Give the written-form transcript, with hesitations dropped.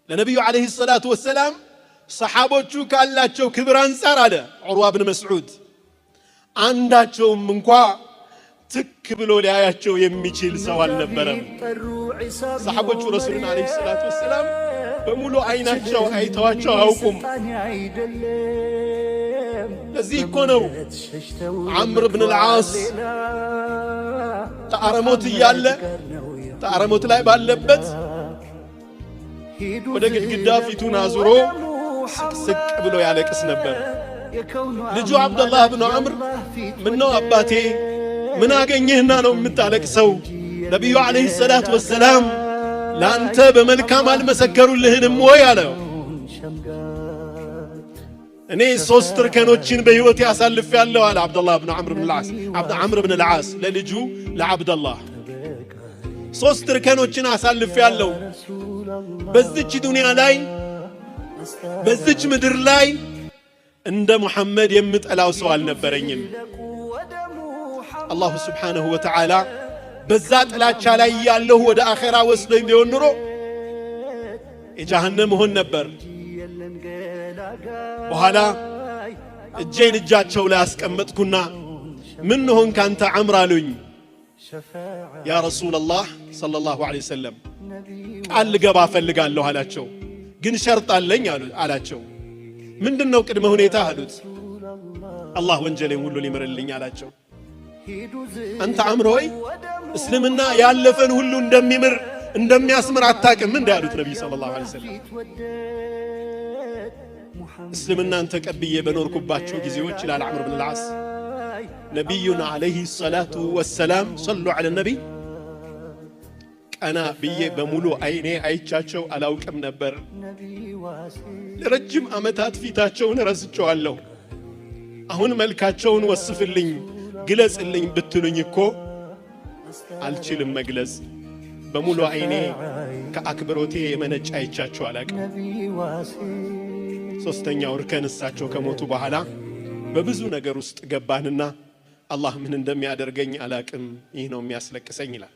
ለነብዩ አለይሂ ሰላቱ ወሰላም ሰሃቦቹ ካላቸው ክብር አንፃር አለ ዑርዋ ኢብኑ መስዑድ አንዳቸውም እንኳን ትክ ብሎ ሊያያቸው የሚችል ሰው አልነበረም። ሰሃቦቹ ረሱልን አለይሂ ሰላቱ ወሰላም በሙሉ አይናቸው አይተዋቸው አያውቁም። ለዚህ እኮ ነው ዐምር ኢብኑ አልዓስ ተአረሞት እያለ ተአረሞት ላይ ባለበት ወደ ግድግዳ ፊቱን አዙሮ ስቅ ብሎ ያለቅስ ነበር። ልጁ አብዱላህ ኢብኑ ዐምር ምነው አባቴ ምን አገኘህና ነው የምታለቅሰው? ነብዩ አለይሂ ሰላቱ ወሰላም ላንተ በመልካም አልመሰከሩልህንም ወይ አለው። እኔ 3 እርከኖችን በህይወት ያሳልፌያለሁ አለ አብዱላህ ኢብኑ ዐምር ኢብኑ አልዓስ ለልጁ ለአብዱላህ 3 እርከኖችን አሳልፌያለሁ። በዚች ዱንያ ላይ በዚች ምድር ላይ እንደ ሙሐመድ የምጠላው ሰው አልነበረኝም። አላሁ ስብሓነሁ ወተዓላ በዛ ጥላቻ ላይ ያለሁ ወደ አኼራ ወስዶኝ ቢሆን ኑሮ የጀሃነም ሆን ነበር። በኋላ እጄን እጃቸው ላይ አስቀመጥኩና ምን ሆን ካንተ ዐምር አሉኝ። ያ ረሱላላህ ሰለላሁ ዐለይሂ ወሰለም ቃል ልገባ እፈልጋለሁ አላቸው። ግን ሸርጥ አለኝ አላቸው። ምንድነው ቅድመ ሁኔታ አሉት። አላህ ወንጀሌን ሁሉ ሊምርልኝ አላቸው። አንተ ዐምር ሆይ እስልምና ያለፈን ሁሉ እንደሚምር እንደሚያስምር አታውቅም እንዴ አሉት ነብዩ ሰለላሁ ዐለይሂ ወሰለም። እስልምናን ተቀብዬ በኖርኩባቸው ጊዜዎች ይላል ዐምር ኢብኑ አልዓስ ነቢዩና ዐለይሂ ሰላቱ ወሰላም ሰሉ ዐለ ነቢይ ቀና ብዬ በሙሉ አይኔ አይቻቸው አላውቅም ነበር። ለረጅም ዓመታት ፊታቸውን ረስቸዋለሁ። አሁን መልካቸውን ወስፍልኝ ግለጽልኝ ብትሉኝ እኮ አልችልም መግለጽ። በሙሉ አይኔ ከአክብሮቴ የመነጨ አይቻቸው አላውቅም። ሶስተኛው እርከን እሳቸው ከሞቱ በኋላ በብዙ ነገር ውስጥ ገባንና አላህ ምን እንደሚያደርገኝ አላውቅም፣ ይህ ነው የሚያስለቅሰኝ ይላል።